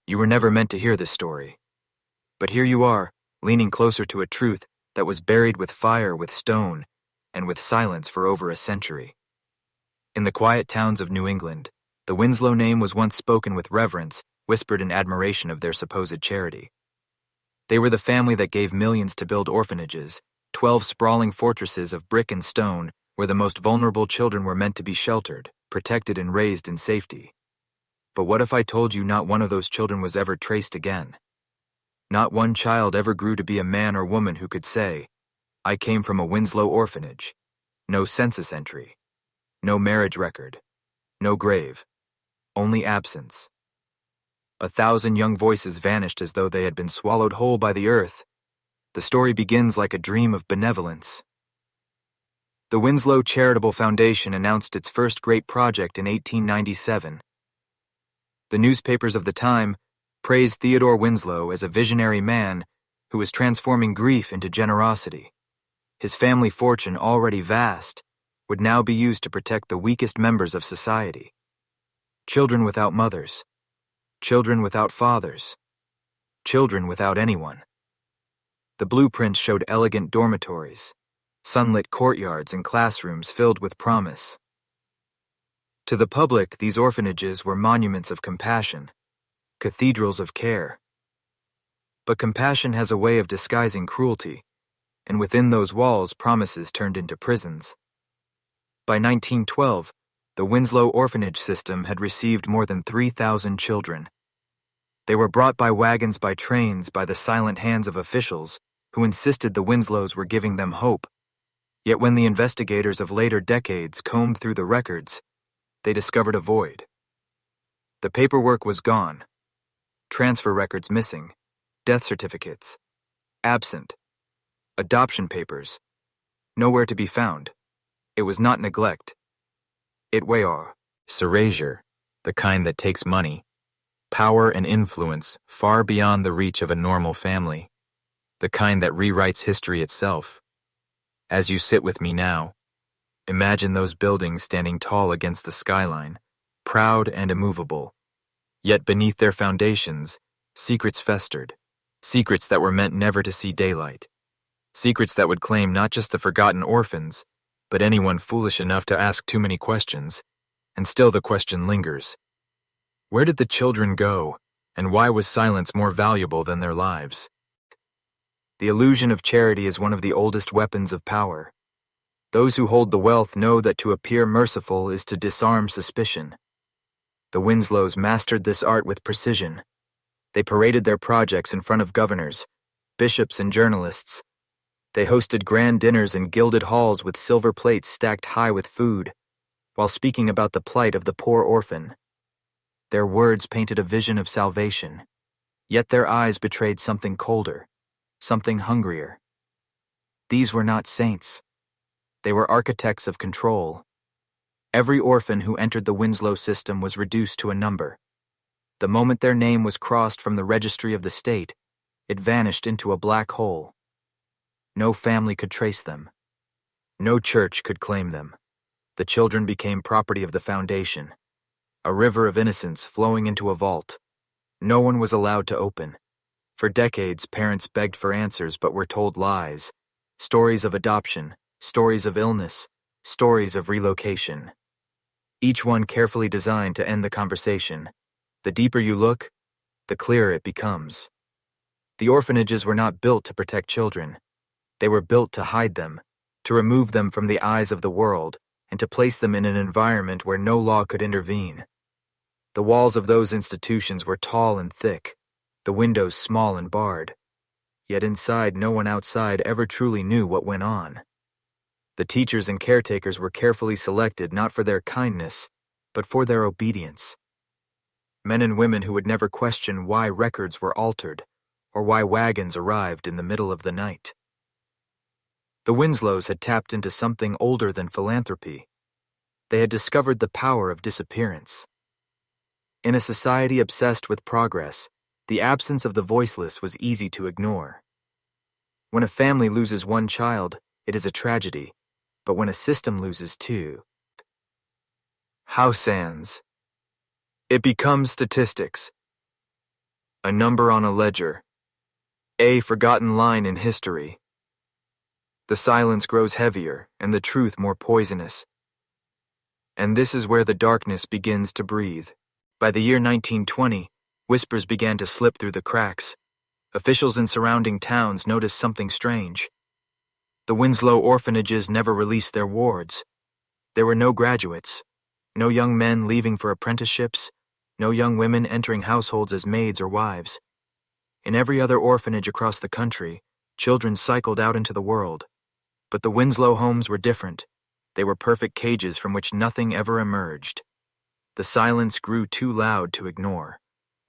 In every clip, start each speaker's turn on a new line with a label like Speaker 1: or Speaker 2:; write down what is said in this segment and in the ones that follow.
Speaker 1: You were never meant to hear this story. But here you are, leaning closer to a truth that was buried with fire, with stone, and with silence for over a century. In the quiet towns of New England, the Winslow name was once spoken with reverence, whispered in admiration of their supposed charity. They were the family that gave millions to build orphanages, 12 sprawling fortresses of brick and stone where the most vulnerable children were meant to be sheltered, protected, and raised in safety. But what if I told you not one of those children was ever traced again? Not one child ever grew to be a man or woman who could say, "I came from a Winslow orphanage." No census entry. No marriage record. No grave. Only absence. 1,000 young voices vanished as though they had been swallowed whole by the earth. The story begins like a dream of benevolence. The Winslow Charitable Foundation announced its first great project in 1897. The newspapers of the time praised Theodore Winslow as a visionary man who was transforming grief into generosity. His family fortune, already vast, would now be used to protect the weakest members of society. Children without mothers. Children without fathers. Children without anyone. The blueprints showed elegant dormitories, sunlit courtyards, and classrooms filled with promise. To the public, these orphanages were monuments of compassion, cathedrals of care. But compassion has a way of disguising cruelty, and within those walls, promises turned into prisons. By 1912, the Winslow orphanage system had received more than 3,000 children. They were brought by wagons, by trains, by the silent hands of officials who insisted the Winslows were giving them hope. Yet when the investigators of later decades combed through the records, they discovered a void. The paperwork was gone. Transfer records missing. Death certificates absent. Adoption papers nowhere to be found. It was not neglect. It was erasure, the kind that takes money, power, and influence far beyond the reach of a normal family, the kind that rewrites history itself. As you sit with me now, imagine those buildings standing tall against the skyline, proud and immovable. Yet beneath their foundations, secrets festered, secrets that were meant never to see daylight, secrets that would claim not just the forgotten orphans, but anyone foolish enough to ask too many questions. And still the question lingers. Where did the children go, and why was silence more valuable than their lives? The illusion of charity is one of the oldest weapons of power. Those who hold the wealth know that to appear merciful is to disarm suspicion. The Winslows mastered this art with precision. They paraded their projects in front of governors, bishops, and journalists. They hosted grand dinners in gilded halls with silver plates stacked high with food, while speaking about the plight of the poor orphan. Their words painted a vision of salvation, yet their eyes betrayed something colder, something hungrier. These were not saints. They were architects of control. Every orphan who entered the Winslow system was reduced to a number. The moment their name was crossed from the registry of the state, it vanished into a black hole. No family could trace them. No church could claim them. The children became property of the foundation, a river of innocence flowing into a vault. No one was allowed to open. For decades, parents begged for answers but were told lies, stories of adoption, stories of illness, stories of relocation. Each one carefully designed to end the conversation. The deeper you look, the clearer it becomes. The orphanages were not built to protect children. They were built to hide them, to remove them from the eyes of the world, and to place them in an environment where no law could intervene. The walls of those institutions were tall and thick, the windows small and barred. Yet inside, no one outside ever truly knew what went on. The teachers and caretakers were carefully selected not for their kindness, but for their obedience. Men and women who would never question why records were altered, or why wagons arrived in the middle of the night. The Winslows had tapped into something older than philanthropy. They had discovered the power of disappearance. In a society obsessed with progress, the absence of the voiceless was easy to ignore. When a family loses one child, it is a tragedy, but when a system loses two, house hands, it becomes statistics. A number on a ledger. A forgotten line in history. The silence grows heavier and the truth more poisonous. And this is where the darkness begins to breathe. By the year 1920, whispers began to slip through the cracks. Officials in surrounding towns noticed something strange. The Winslow orphanages never released their wards. There were no graduates, no young men leaving for apprenticeships, no young women entering households as maids or wives. In every other orphanage across the country, children cycled out into the world. But the Winslow homes were different. They were perfect cages from which nothing ever emerged. The silence grew too loud to ignore.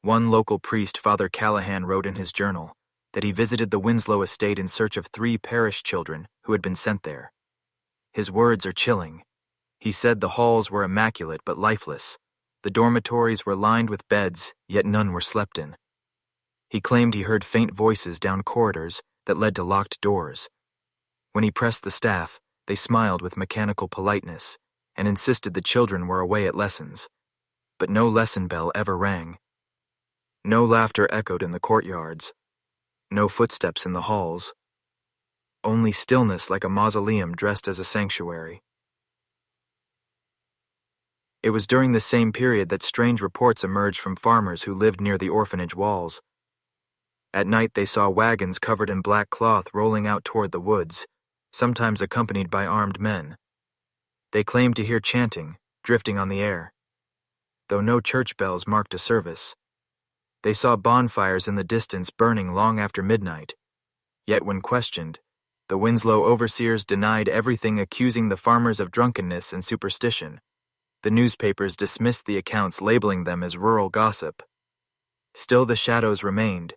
Speaker 1: One local priest, Father Callahan, wrote in his journal that he visited the Winslow estate in search of 3 parish children who had been sent there. His words are chilling. He said the halls were immaculate but lifeless. The dormitories were lined with beds, yet none were slept in. He claimed he heard faint voices down corridors that led to locked doors. When he pressed the staff, they smiled with mechanical politeness and insisted the children were away at lessons. But no lesson bell ever rang. No laughter echoed in the courtyards. No footsteps in the halls. Only stillness like a mausoleum dressed as a sanctuary. It was during the same period that strange reports emerged from farmers who lived near the orphanage walls. At night they saw wagons covered in black cloth rolling out toward the woods, sometimes accompanied by armed men. They claimed to hear chanting, drifting on the air. Though no church bells marked a service. They saw bonfires in the distance burning long after midnight. Yet when questioned, the Winslow overseers denied everything, accusing the farmers of drunkenness and superstition. The newspapers dismissed the accounts, labeling them as rural gossip. Still the shadows remained,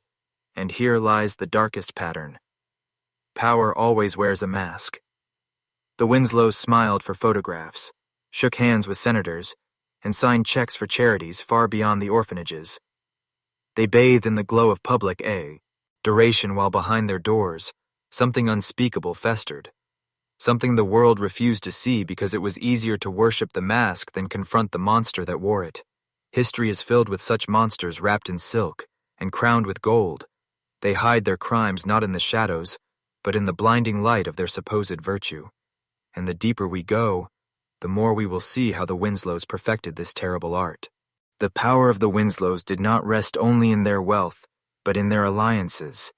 Speaker 1: and here lies the darkest pattern. Power always wears a mask. The Winslows smiled for photographs, shook hands with senators, and signed checks for charities far beyond the orphanages. They bathed in the glow of public adoration while behind their doors, something unspeakable festered. Something the world refused to see because it was easier to worship the mask than confront the monster that wore it. History is filled with such monsters wrapped in silk and crowned with gold. They hide their crimes not in the shadows, but in the blinding light of their supposed virtue. And the deeper we go, the more we will see how the Winslows perfected this terrible art. The power of the Winslows did not rest only in their wealth, but in their alliances.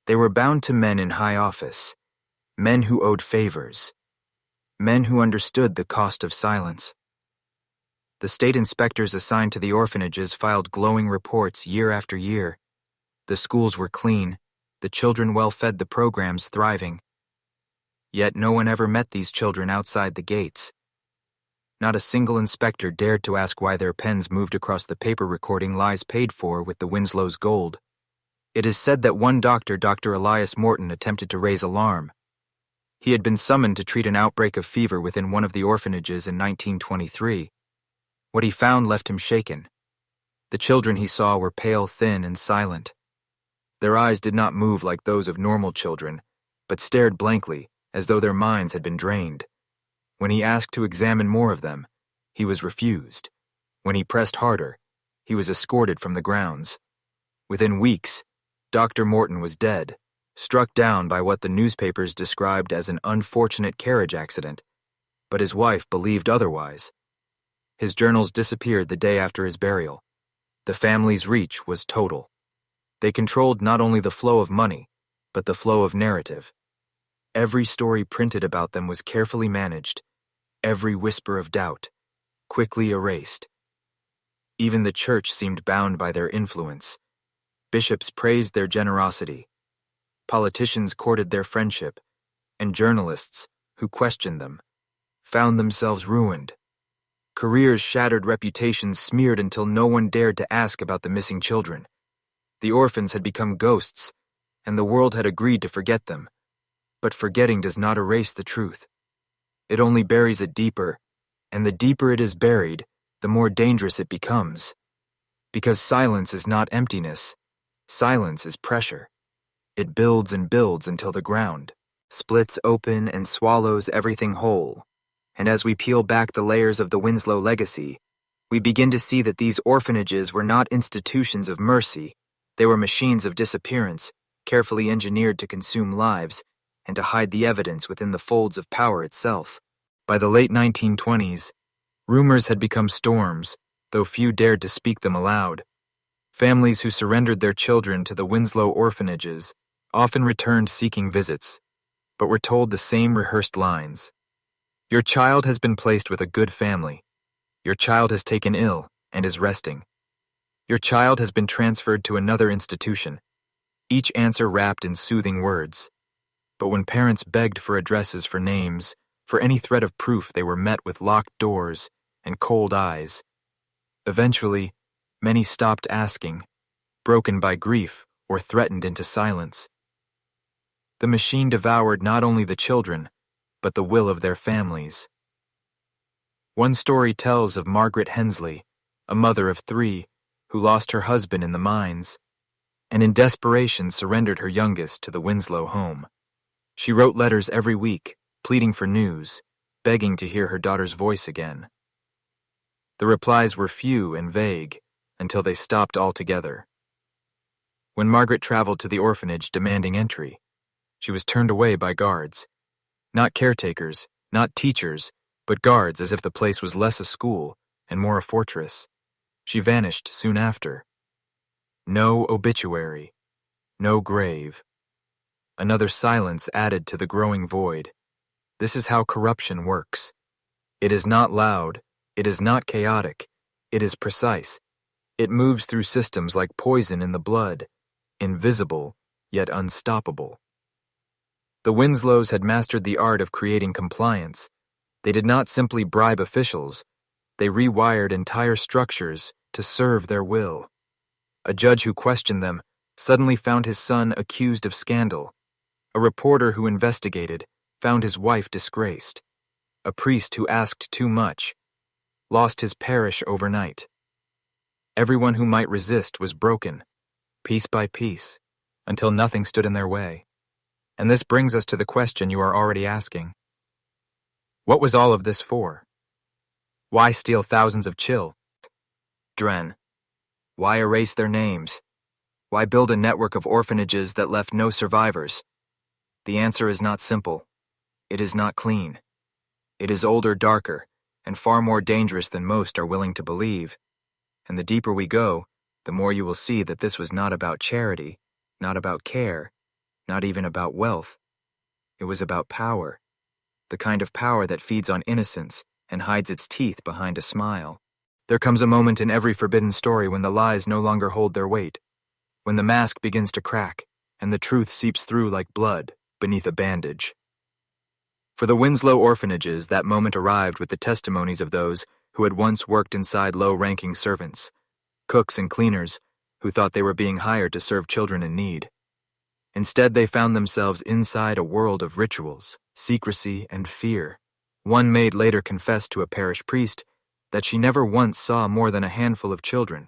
Speaker 1: They were bound to men in high office, men who owed favors, men who understood the cost of silence. The state inspectors assigned to the orphanages filed glowing reports year after year. The schools were clean, the children well-fed, the programs thriving. Yet no one ever met these children outside the gates. Not a single inspector dared to ask why their pens moved across the paper recording lies paid for with the Winslows' gold. It is said that one doctor, Dr. Elias Morton, attempted to raise alarm. He had been summoned to treat an outbreak of fever within one of the orphanages in 1923. What he found left him shaken. The children he saw were pale, thin, and silent. Their eyes did not move like those of normal children, but stared blankly, as though their minds had been drained. When he asked to examine more of them, he was refused. When he pressed harder, he was escorted from the grounds. Within weeks, Dr. Morton was dead, struck down by what the newspapers described as an unfortunate carriage accident, but his wife believed otherwise. His journals disappeared the day after his burial. The family's reach was total. They controlled not only the flow of money, but the flow of narrative. Every story printed about them was carefully managed, every whisper of doubt, quickly erased. Even the church seemed bound by their influence. Bishops praised their generosity. Politicians courted their friendship, and journalists, who questioned them, found themselves ruined. Careers shattered, reputations smeared until no one dared to ask about the missing children. The orphans had become ghosts, and the world had agreed to forget them. But forgetting does not erase the truth. It only buries it deeper, and the deeper it is buried, the more dangerous it becomes. Because silence is not emptiness. Silence is pressure. It builds and builds until the ground splits open and swallows everything whole. And as we peel back the layers of the Winslow legacy, we begin to see that these orphanages were not institutions of mercy. They were machines of disappearance, carefully engineered to consume lives and to hide the evidence within the folds of power itself. By the late 1920s, rumors had become storms, though few dared to speak them aloud. Families who surrendered their children to the Winslow orphanages often returned seeking visits, but were told the same rehearsed lines. Your child has been placed with a good family. Your child has taken ill and is resting. Your child has been transferred to another institution, each answer wrapped in soothing words. But when parents begged for addresses, for names, for any thread of proof, they were met with locked doors and cold eyes. Eventually, many stopped asking, broken by grief or threatened into silence. The machine devoured not only the children, but the will of their families. One story tells of Margaret Hensley, a mother of 3, who lost her husband in the mines, and in desperation surrendered her youngest to the Winslow home. She wrote letters every week, pleading for news, begging to hear her daughter's voice again. The replies were few and vague, until they stopped altogether. When Margaret traveled to the orphanage demanding entry, she was turned away by guards. Not caretakers, not teachers, but guards, as if the place was less a school and more a fortress. She vanished soon after. No obituary, no grave. Another silence added to the growing void. This is how corruption works. It is not loud, it is not chaotic, it is precise. It moves through systems like poison in the blood, invisible yet unstoppable. The Winslows had mastered the art of creating compliance. They did not simply bribe officials, they rewired entire structures to serve their will. A judge who questioned them suddenly found his son accused of scandal. A reporter who investigated found his wife disgraced. A priest who asked too much lost his parish overnight. Everyone who might resist was broken, piece by piece, until nothing stood in their way. And this brings us to the question you are already asking. What was all of this for? Why steal thousands of children? Why erase their names? Why build a network of orphanages that left no survivors? The answer is not simple. It is not clean. It is older, darker, and far more dangerous than most are willing to believe. And the deeper we go, the more you will see that this was not about charity, not about care, not even about wealth. It was about power. The kind of power that feeds on innocence and hides its teeth behind a smile. There comes a moment in every forbidden story when the lies no longer hold their weight, when the mask begins to crack and the truth seeps through like blood beneath a bandage. For the Winslow orphanages, that moment arrived with the testimonies of those who had once worked inside low-ranking servants, cooks and cleaners, who thought they were being hired to serve children in need. Instead, they found themselves inside a world of rituals, secrecy, and fear. One maid later confessed to a parish priest that she never once saw more than a handful of children,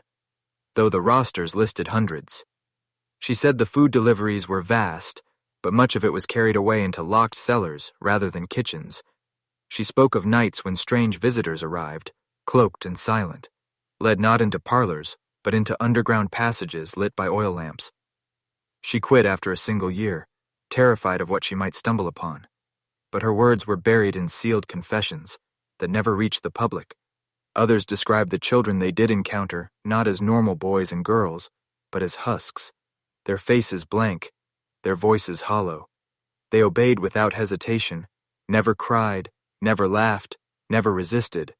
Speaker 1: though the rosters listed hundreds. She said the food deliveries were vast, but much of it was carried away into locked cellars rather than kitchens. She spoke of nights when strange visitors arrived, cloaked and silent, led not into parlors, but into underground passages lit by oil lamps. She quit after a single year, terrified of what she might stumble upon. But her words were buried in sealed confessions that never reached the public. Others described the children they did encounter not as normal boys and girls, but as husks, their faces blank, their voices hollow. They obeyed without hesitation, never cried, never laughed, never resisted.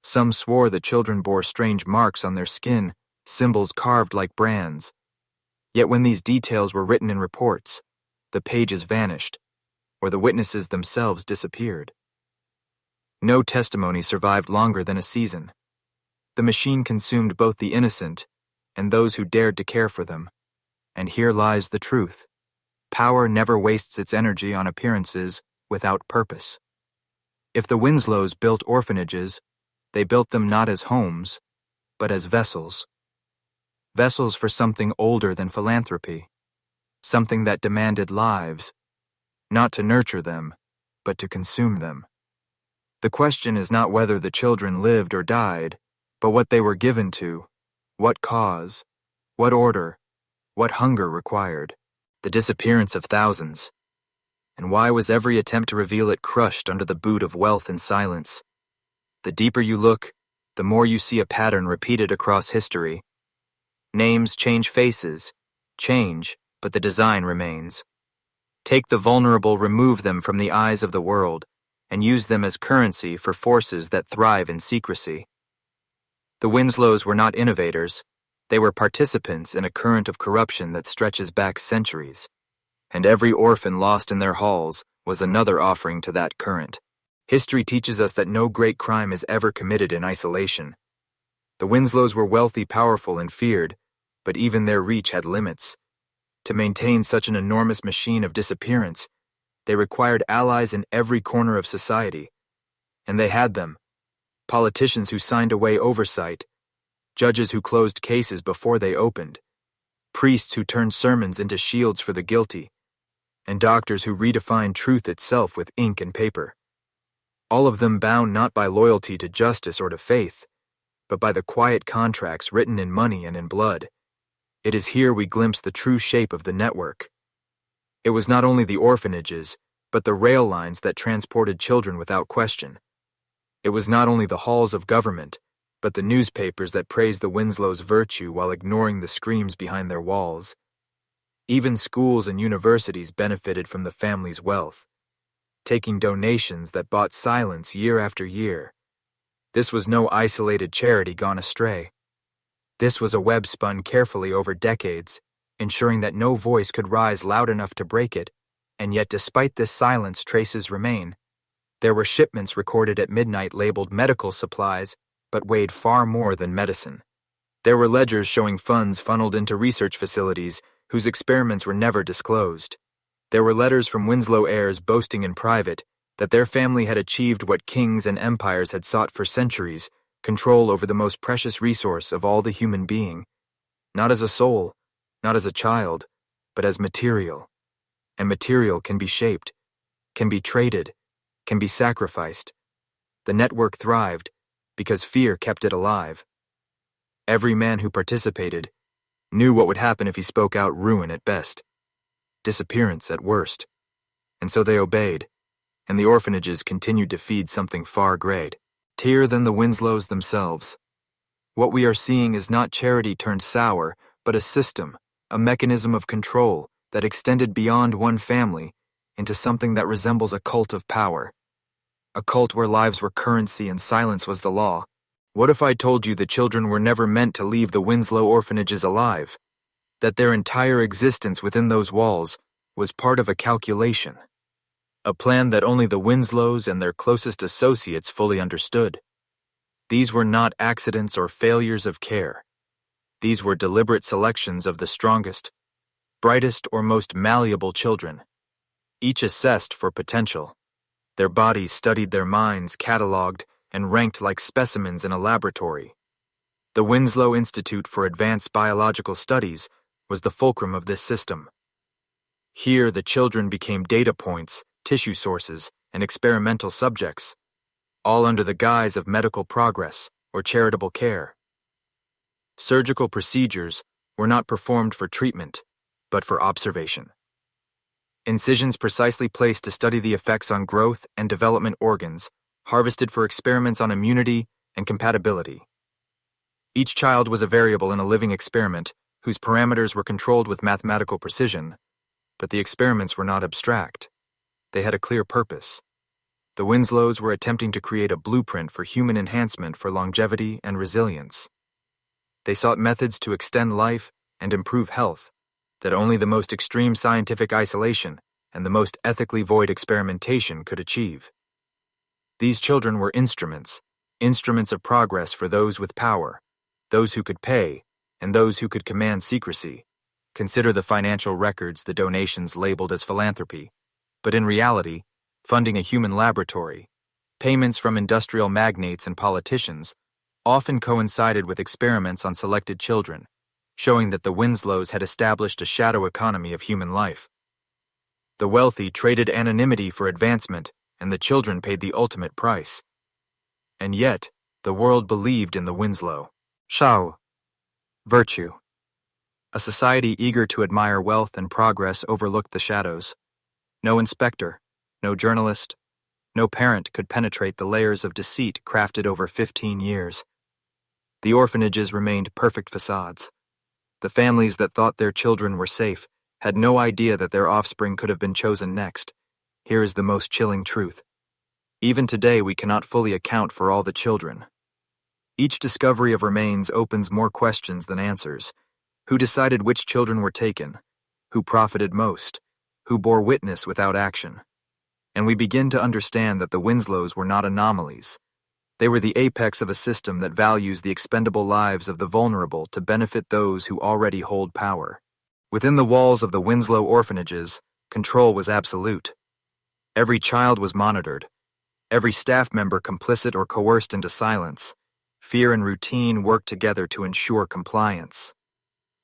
Speaker 1: Some swore the children bore strange marks on their skin, symbols carved like brands. Yet when these details were written in reports, the pages vanished, or the witnesses themselves disappeared. No testimony survived longer than a season. The machine consumed both the innocent and those who dared to care for them. And here lies the truth. Power never wastes its energy on appearances without purpose. If the Winslows built orphanages, they built them not as homes, but as vessels. Vessels for something older than philanthropy, something that demanded lives, not to nurture them, but to consume them. The question is not whether the children lived or died, but what they were given to, what cause, what order, what hunger required, the disappearance of thousands. And why was every attempt to reveal it crushed under the boot of wealth and silence? The deeper you look, the more you see a pattern repeated across history. Names change faces, but the design remains. Take the vulnerable, remove them from the eyes of the world, and use them as currency for forces that thrive in secrecy. The Winslows were not innovators. They were participants in a current of corruption that stretches back centuries, and every orphan lost in their halls was another offering to that current. History teaches us that no great crime is ever committed in isolation. The Winslows were wealthy, powerful, and feared, but even their reach had limits. To maintain such an enormous machine of disappearance, they required allies in every corner of society. And they had them. Politicians who signed away oversight, judges who closed cases before they opened, priests who turned sermons into shields for the guilty, and doctors who redefined truth itself with ink and paper. All of them bound not by loyalty to justice or to faith, but by the quiet contracts written in money and in blood. It is here we glimpse the true shape of the network. It was not only the orphanages, but the rail lines that transported children without question. It was not only the halls of government, but the newspapers that praised the Winslows' virtue while ignoring the screams behind their walls. Even schools and universities benefited from the family's wealth, taking donations that bought silence year after year. This was no isolated charity gone astray. This was a web spun carefully over decades, ensuring that no voice could rise loud enough to break it, and yet despite this silence, traces remain. There were shipments recorded at midnight labeled medical supplies, but weighed far more than medicine. There were ledgers showing funds funneled into research facilities whose experiments were never disclosed. There were letters from Winslow heirs boasting in private that their family had achieved what kings and empires had sought for centuries: control over the most precious resource of all the human being, not as a soul, not as a child, but as material. And material can be shaped, can be traded, can be sacrificed. The network thrived because fear kept it alive. Every man who participated knew what would happen if he spoke out: ruin at best, disappearance at worst. And so they obeyed, and the orphanages continued to feed something far greater than the Winslows themselves. What we are seeing is not charity turned sour, but a system, a mechanism of control that extended beyond one family into something that resembles a cult of power. A cult where lives were currency and silence was the law. What if I told you the children were never meant to leave the Winslow orphanages alive? That their entire existence within those walls was part of a calculation? A plan that only the Winslows and their closest associates fully understood. These were not accidents or failures of care. These were deliberate selections of the strongest, brightest, or most malleable children, each assessed for potential. Their bodies studied their minds, catalogued, and ranked like specimens in a laboratory. The Winslow Institute for Advanced Biological Studies was the fulcrum of this system. Here, the children became data points, tissue sources, and experimental subjects, all under the guise of medical progress or charitable care. Surgical procedures were not performed for treatment, but for observation. Incisions precisely placed to study the effects on growth and development organs, harvested for experiments on immunity and compatibility. Each child was a variable in a living experiment whose parameters were controlled with mathematical precision, but the experiments were not abstract. They had a clear purpose. The Winslows were attempting to create a blueprint for human enhancement for longevity and resilience. They sought methods to extend life and improve health that only the most extreme scientific isolation and the most ethically void experimentation could achieve. These children were instruments of progress for those with power, those who could pay, and those who could command secrecy. Consider the financial records, the donations labeled as philanthropy, but in reality, funding a human laboratory. Payments from industrial magnates and politicians often coincided with experiments on selected children, showing that the Winslows had established a shadow economy of human life. The wealthy traded anonymity for advancement, and the children paid the ultimate price. And yet, the world believed in the Winslow. Shao, virtue. A society eager to admire wealth and progress overlooked the shadows. No inspector, no journalist, no parent could penetrate the layers of deceit crafted over 15 years. The orphanages remained perfect facades. The families that thought their children were safe had no idea that their offspring could have been chosen next. Here is the most chilling truth. Even today, we cannot fully account for all the children. Each discovery of remains opens more questions than answers. Who decided which children were taken? Who profited most? Who bore witness without action? And we begin to understand that the Winslows were not anomalies. They were the apex of a system that values the expendable lives of the vulnerable to benefit those who already hold power. Within the walls of the Winslow orphanages, control was absolute. Every child was monitored, every staff member complicit or coerced into silence. Fear and routine worked together to ensure compliance.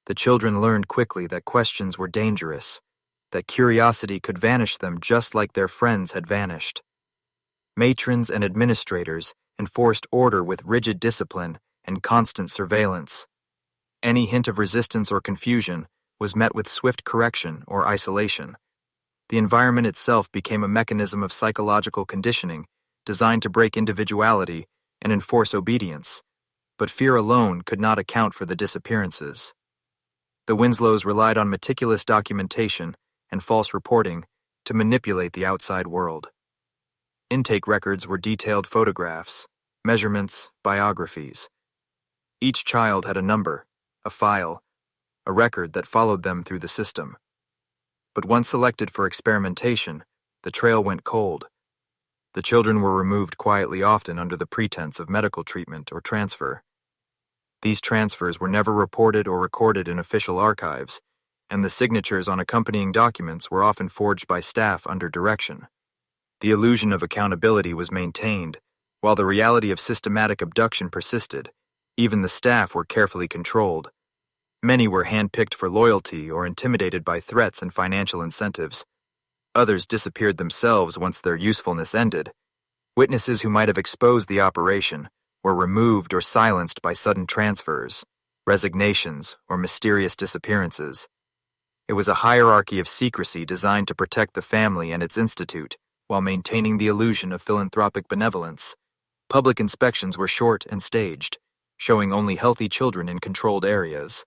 Speaker 1: The children learned quickly that questions were dangerous, that curiosity could vanish them just like their friends had vanished. Matrons and administrators enforced order with rigid discipline and constant surveillance. Any hint of resistance or confusion was met with swift correction or isolation. The environment itself became a mechanism of psychological conditioning designed to break individuality and enforce obedience, but fear alone could not account for the disappearances. The Winslows relied on meticulous documentation and false reporting to manipulate the outside world. Intake records were detailed photographs, measurements, biographies. Each child had a number, a file, a record that followed them through the system. But once selected for experimentation, the trail went cold. The children were removed quietly, often under the pretense of medical treatment or transfer. These transfers were never reported or recorded in official archives, and the signatures on accompanying documents were often forged by staff under direction. The illusion of accountability was maintained, while the reality of systematic abduction persisted. Even the staff were carefully controlled. Many were handpicked for loyalty or intimidated by threats and financial incentives. Others disappeared themselves once their usefulness ended. Witnesses who might have exposed the operation were removed or silenced by sudden transfers, resignations, or mysterious disappearances. It was a hierarchy of secrecy designed to protect the family and its institute, while maintaining the illusion of philanthropic benevolence. Public inspections were short and staged, showing only healthy children in controlled areas.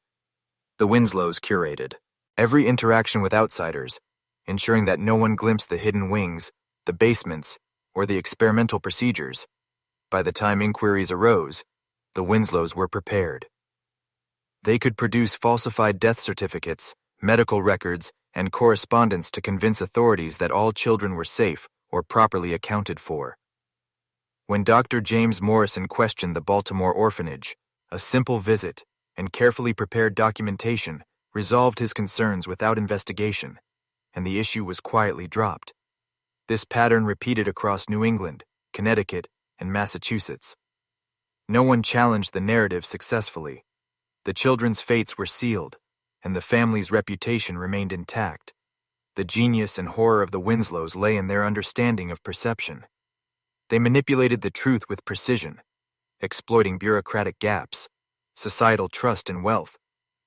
Speaker 1: The Winslows curated every interaction with outsiders, ensuring that no one glimpsed the hidden wings, the basements, or the experimental procedures. By the time inquiries arose, the Winslows were prepared. They could produce falsified death certificates, medical records, and correspondence to convince authorities that all children were safe or properly accounted for. When Dr. James Morrison questioned the Baltimore Orphanage, a simple visit and carefully prepared documentation resolved his concerns without investigation, and the issue was quietly dropped. This pattern repeated across New England, Connecticut, and Massachusetts. No one challenged the narrative successfully. The children's fates were sealed, and the family's reputation remained intact. The genius and horror of the Winslows lay in their understanding of perception. They manipulated the truth with precision, exploiting bureaucratic gaps, societal trust and wealth,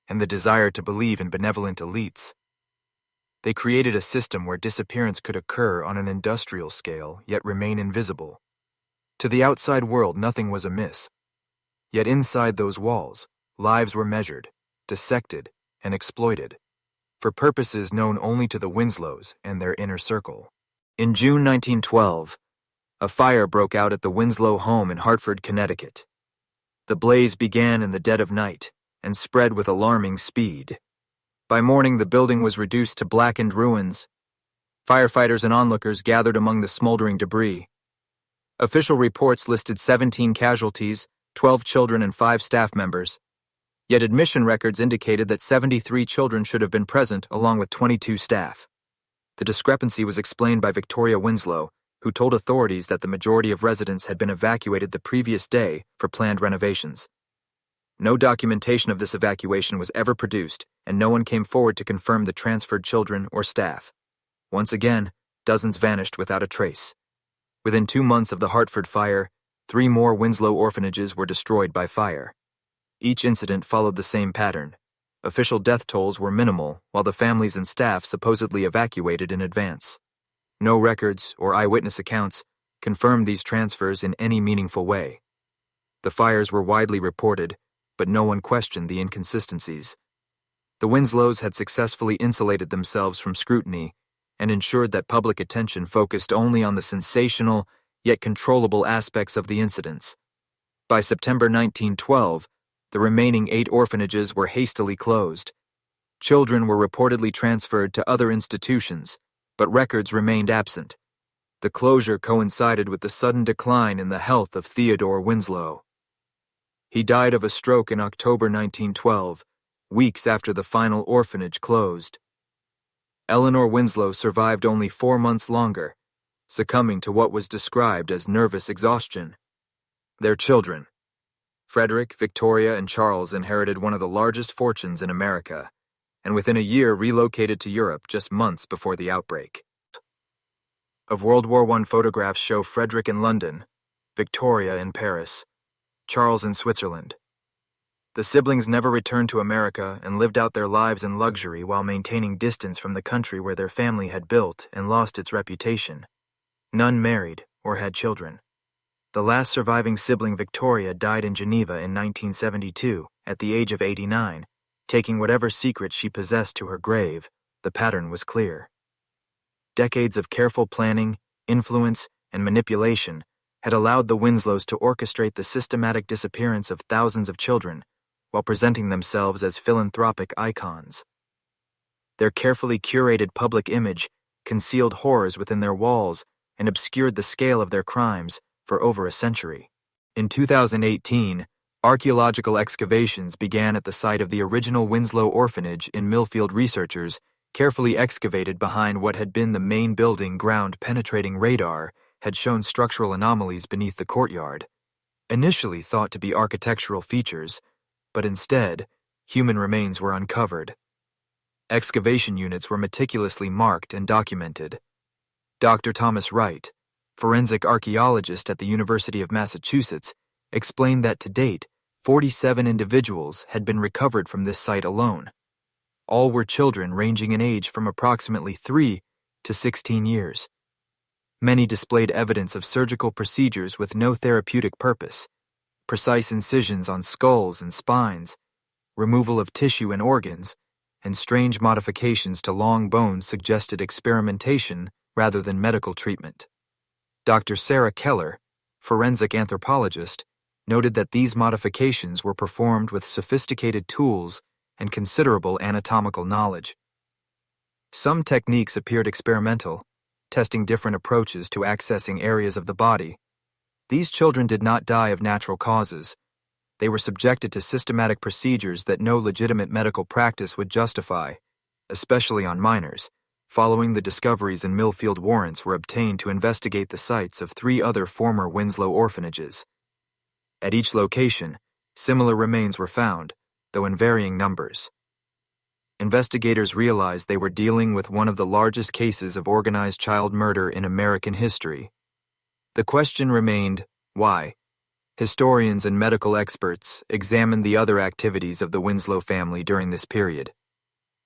Speaker 1: and the desire to believe in benevolent elites. They created a system where disappearance could occur on an industrial scale yet remain invisible. To the outside world, nothing was amiss. Yet inside those walls, lives were measured, dissected, and exploited, for purposes known only to the Winslows and their inner circle. In June 1912, a fire broke out at the Winslow home in Hartford, Connecticut. The blaze began in the dead of night and spread with alarming speed. By morning, the building was reduced to blackened ruins. Firefighters and onlookers gathered among the smoldering debris. Official reports listed 17 casualties, 12 children, and 5 staff members. Yet admission records indicated that 73 children should have been present, along with 22 staff. The discrepancy was explained by Victoria Winslow, who told authorities that the majority of residents had been evacuated the previous day for planned renovations. No documentation of this evacuation was ever produced, and no one came forward to confirm the transferred children or staff. Once again, dozens vanished without a trace. Within 2 months of the Hartford fire, 3 more Winslow orphanages were destroyed by fire. Each incident followed the same pattern: Official death tolls were minimal, while the families and staff supposedly evacuated in advance. No records or eyewitness accounts confirmed these transfers in any meaningful way. The fires were widely reported, but no one questioned the inconsistencies. The Winslows had successfully insulated themselves from scrutiny and ensured that public attention focused only on the sensational, yet controllable aspects of the incidents. By September 1912, the remaining 8 orphanages were hastily closed. Children were reportedly transferred to other institutions, but records remained absent. The closure coincided with the sudden decline in the health of Theodore Winslow. He died of a stroke in October 1912, weeks after the final orphanage closed. Eleanor Winslow survived only 4 months longer, succumbing to what was described as nervous exhaustion. Their children, Frederick, Victoria, and Charles, inherited one of the largest fortunes in America, and within a year relocated to Europe just months before the outbreak. Of World War I photographs show Frederick in London, Victoria in Paris, Charles in Switzerland. The siblings never returned to America and lived out their lives in luxury while maintaining distance from the country where their family had built and lost its reputation. None married or had children. The last surviving sibling, Victoria, died in Geneva in 1972 at the age of 89, taking whatever secrets she possessed to her grave. The pattern was clear. Decades of careful planning, influence, and manipulation had allowed the Winslows to orchestrate the systematic disappearance of thousands of children while presenting themselves as philanthropic icons. Their carefully curated public image concealed horrors within their walls and obscured the scale of their crimes for over a century. In 2018, archaeological excavations began at the site of the original Winslow Orphanage in Millfield. Researchers carefully excavated behind what had been the main building. Ground-penetrating radar had shown structural anomalies beneath the courtyard, initially thought to be architectural features, but instead, human remains were uncovered. Excavation units were meticulously marked and documented. Dr. Thomas Wright, forensic archaeologist at the University of Massachusetts, explained that to date, 47 individuals had been recovered from this site alone. All were children ranging in age from approximately 3 to 16 years. Many displayed evidence of surgical procedures with no therapeutic purpose, precise incisions on skulls and spines, removal of tissue and organs, and strange modifications to long bones suggested experimentation rather than medical treatment. Dr. Sarah Keller, forensic anthropologist, noted that these modifications were performed with sophisticated tools and considerable anatomical knowledge. Some techniques appeared experimental, testing different approaches to accessing areas of the body. These children did not die of natural causes. They were subjected to systematic procedures that no legitimate medical practice would justify, especially on minors. Following the discoveries in Millfield, warrants were obtained to investigate the sites of 3 other former Winslow orphanages. At each location, similar remains were found, though in varying numbers. Investigators realized they were dealing with one of the largest cases of organized child murder in American history. The question remained, why? Historians and medical experts examined the other activities of the Winslow family during this period.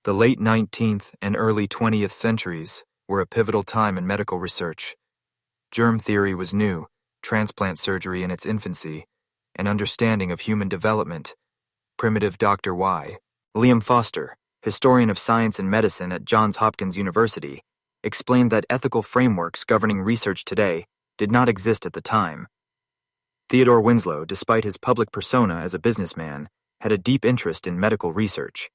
Speaker 1: The late 19th and early 20th centuries were a pivotal time in medical research. Germ theory was new, transplant surgery in its infancy, and understanding of human development. Primitive Dr. Y. Liam Foster, historian of science and medicine at Johns Hopkins University, explained that ethical frameworks governing research today did not exist at the time. Theodore Winslow, despite his public persona as a businessman, had a deep interest in medical research.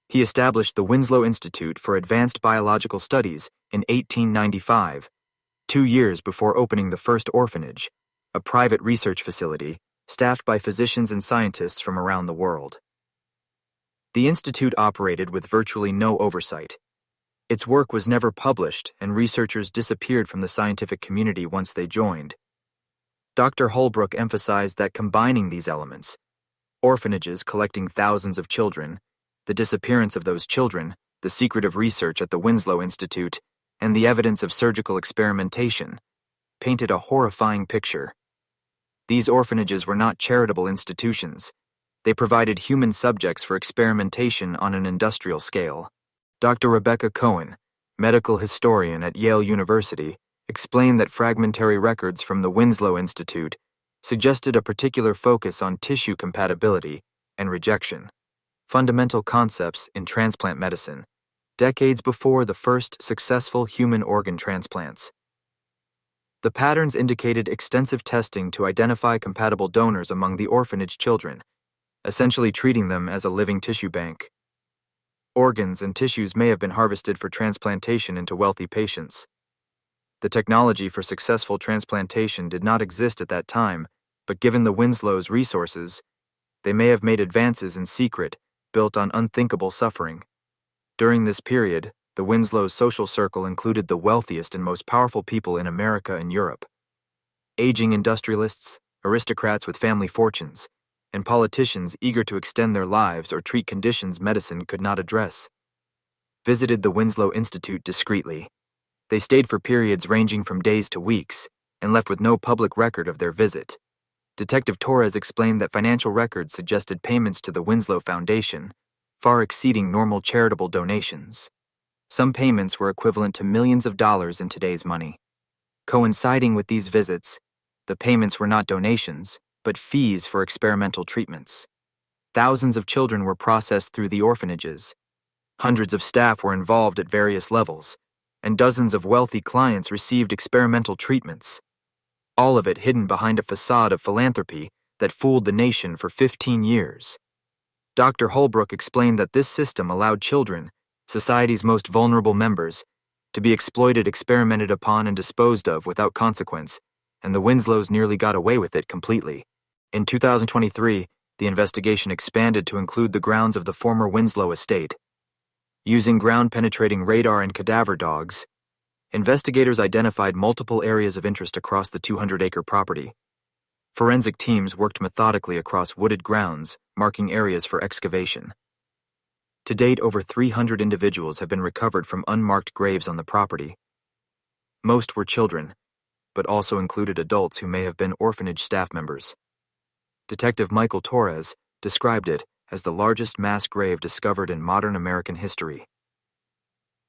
Speaker 1: He established the Winslow Institute for Advanced Biological Studies in 1895, 2 years before opening the first orphanage, a private research facility staffed by physicians and scientists from around the world. The institute operated with virtually no oversight. Its work was never published, and researchers disappeared from the scientific community once they joined. Dr. Holbrook emphasized that combining these elements, orphanages collecting thousands of children, the disappearance of those children, the secret of research at the Winslow Institute, and the evidence of surgical experimentation, painted a horrifying picture. These orphanages were not charitable institutions. They provided human subjects for experimentation on an industrial scale. Dr. Rebecca Cohen, medical historian at Yale University, explained that fragmentary records from the Winslow Institute suggested a particular focus on tissue compatibility and rejection, fundamental concepts in transplant medicine, decades before the first successful human organ transplants. The patterns indicated extensive testing to identify compatible donors among the orphanage children, essentially treating them as a living tissue bank. Organs and tissues may have been harvested for transplantation into wealthy patients. The technology for successful transplantation did not exist at that time, but given the Winslow's resources, they may have made advances in secret, built on unthinkable suffering. During this period, the Winslow's social circle included the wealthiest and most powerful people in America and Europe. Aging industrialists, aristocrats with family fortunes, and politicians eager to extend their lives or treat conditions medicine could not address, visited the Winslow Institute discreetly. They stayed for periods ranging from days to weeks and left with no public record of their visit. Detective Torres explained that financial records suggested payments to the Winslow Foundation, far exceeding normal charitable donations. Some payments were equivalent to millions of dollars in today's money. Coinciding with these visits, the payments were not donations, but fees for experimental treatments. Thousands of children were processed through the orphanages. Hundreds of staff were involved at various levels, and dozens of wealthy clients received experimental treatments. All of it hidden behind a facade of philanthropy that fooled the nation for 15 years. Dr. Holbrook explained that this system allowed children, society's most vulnerable members, to be exploited, experimented upon, and disposed of without consequence, and the Winslows nearly got away with it completely. In 2023, the investigation expanded to include the grounds of the former Winslow estate. Using ground-penetrating radar and cadaver dogs, investigators identified multiple areas of interest across the 200-acre property. Forensic teams worked methodically across wooded grounds, marking areas for excavation. To date, over 300 individuals have been recovered from unmarked graves on the property. Most were children, but also included adults who may have been orphanage staff members. Detective Michael Torres described it as the largest mass grave discovered in modern American history.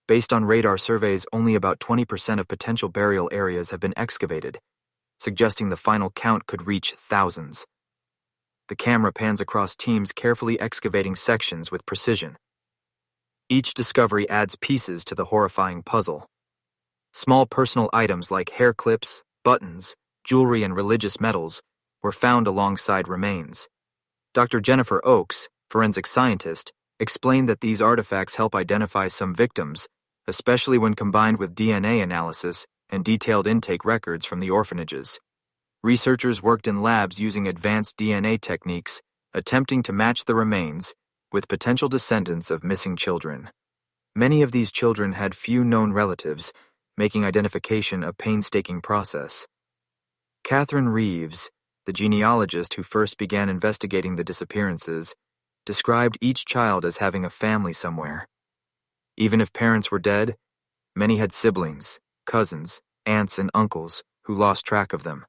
Speaker 1: Based on radar surveys, only about 20% of potential burial areas have been excavated, suggesting the final count could reach thousands. The camera pans across teams carefully excavating sections with precision. Each discovery adds pieces to the horrifying puzzle. Small personal items like hair clips, buttons, jewelry, and religious medals were found alongside remains. Dr. Jennifer Oakes, forensic scientist, explained that these artifacts help identify some victims, especially when combined with DNA analysis and detailed intake records from the orphanages. Researchers worked in labs using advanced DNA techniques, attempting to match the remains with potential descendants of missing children. Many of these children had few known relatives, making identification a painstaking process. Catherine Reeves, the genealogist who first began investigating the disappearances, described each child as having a family somewhere. Even if parents were dead, many had siblings, cousins, aunts, and uncles who lost track of them.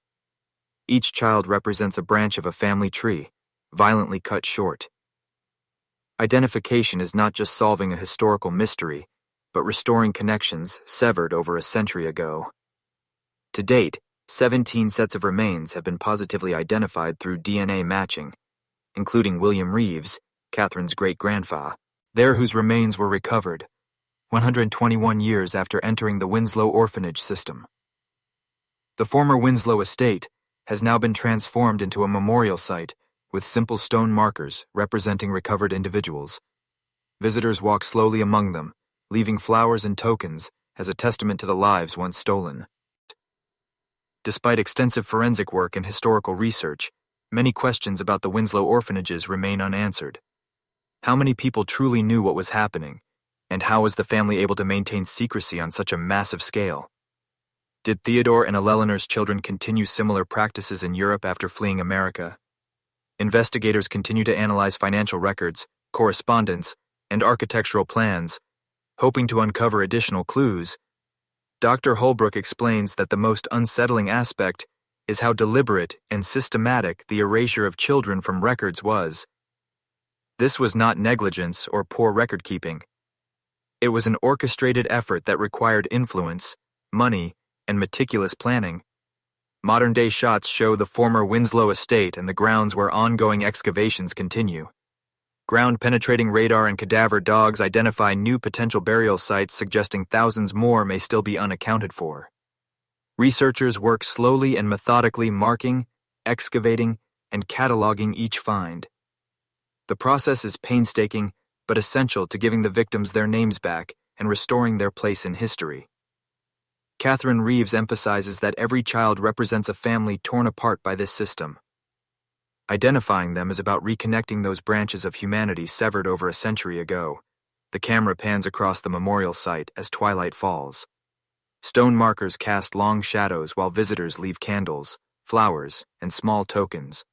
Speaker 1: Each child represents a branch of a family tree, violently cut short. Identification is not just solving a historical mystery, but restoring connections severed over a century ago. To date, 17 sets of remains have been positively identified through DNA matching, including William Reeves, Catherine's great-grandfather, there whose remains were recovered, 121 years after entering the Winslow orphanage system. The former Winslow estate has now been transformed into a memorial site with simple stone markers representing recovered individuals. Visitors walk slowly among them, leaving flowers and tokens as a testament to the lives once stolen. Despite extensive forensic work and historical research, many questions about the Winslow orphanages remain unanswered. How many people truly knew what was happening, and how was the family able to maintain secrecy on such a massive scale? Did Theodore and Eleanor's children continue similar practices in Europe after fleeing America? Investigators continue to analyze financial records, correspondence, and architectural plans, hoping to uncover additional clues. Dr. Holbrook explains that the most unsettling aspect is how deliberate and systematic the erasure of children from records was. This was not negligence or poor record-keeping. It was an orchestrated effort that required influence, money, and meticulous planning. Modern-day shots show the former Winslow estate and the grounds where ongoing excavations continue. Ground-penetrating radar and cadaver dogs identify new potential burial sites, suggesting thousands more may still be unaccounted for. Researchers work slowly and methodically, marking, excavating, and cataloging each find. The process is painstaking, but essential to giving the victims their names back and restoring their place in history. Catherine Reeves emphasizes that every child represents a family torn apart by this system. Identifying them is about reconnecting those branches of humanity severed over a century ago. The camera pans across the memorial site as twilight falls. Stone markers cast long shadows while visitors leave candles, flowers, and small tokens.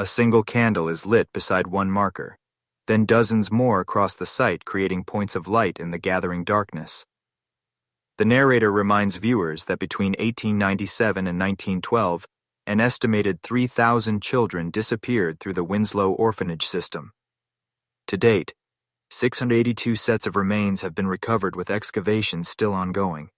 Speaker 1: A single candle is lit beside one marker, then dozens more across the site, creating points of light in the gathering darkness. The narrator reminds viewers that between 1897 and 1912, an estimated 3,000 children disappeared through the Winslow Orphanage system. To date, 682 sets of remains have been recovered, with excavations still ongoing.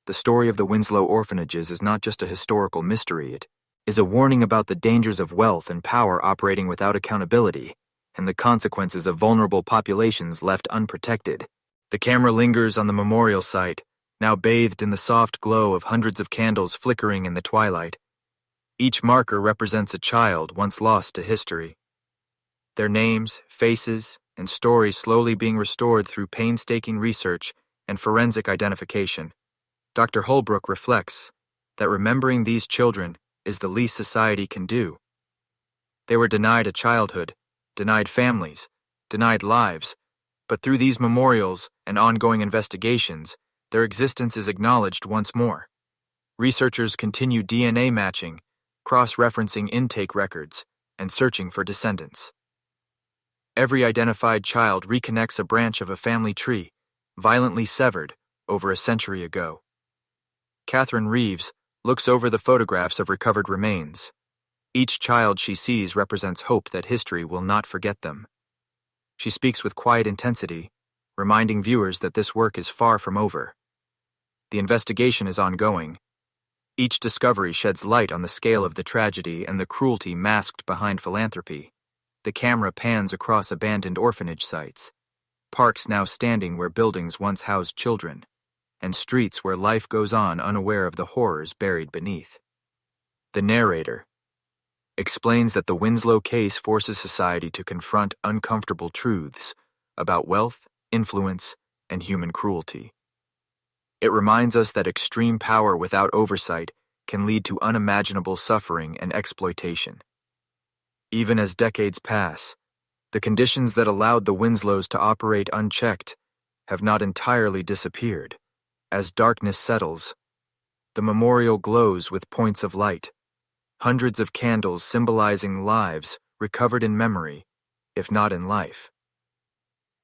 Speaker 1: The story of the Winslow Orphanages is not just a historical mystery, it is a warning about the dangers of wealth and power operating without accountability, and the consequences of vulnerable populations left unprotected. The camera lingers on the memorial site, now bathed in the soft glow of hundreds of candles flickering in the twilight. Each marker represents a child once lost to history. Their names, faces, and stories slowly being restored through painstaking research and forensic identification. Dr. Holbrook reflects that remembering these children is the least society can do. They were denied a childhood, denied families, denied lives, but through these memorials and ongoing investigations, their existence is acknowledged once more. Researchers continue DNA matching, cross-referencing intake records, and searching for descendants. Every identified child reconnects a branch of a family tree, violently severed over a century ago. Catherine Reeves looks over the photographs of recovered remains. Each child she sees represents hope that history will not forget them. She speaks with quiet intensity, reminding viewers that this work is far from over. The investigation is ongoing. Each discovery sheds light on the scale of the tragedy and the cruelty masked behind philanthropy. The camera pans across abandoned orphanage sites, parks now standing where buildings once housed children, and streets where life goes on unaware of the horrors buried beneath. The narrator explains that the Winslow case forces society to confront uncomfortable truths about wealth, influence, and human cruelty. It reminds us that extreme power without oversight can lead to unimaginable suffering and exploitation. Even as decades pass, the conditions that allowed the Winslows to operate unchecked have not entirely disappeared. As darkness settles, the memorial glows with points of light, hundreds of candles symbolizing lives recovered in memory, if not in life.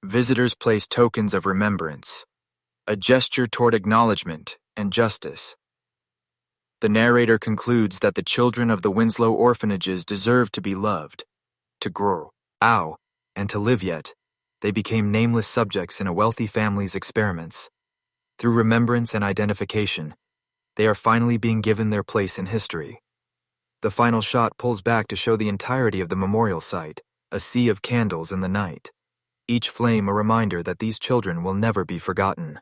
Speaker 1: Visitors place tokens of remembrance, a gesture toward acknowledgement and justice. The narrator concludes that the children of the Winslow Orphanages deserve to be loved, to grow, and to live, yet they became nameless subjects in a wealthy family's experiments. Through remembrance and identification, they are finally being given their place in history. The final shot pulls back to show the entirety of the memorial site, a sea of candles in the night, each flame a reminder that these children will never be forgotten.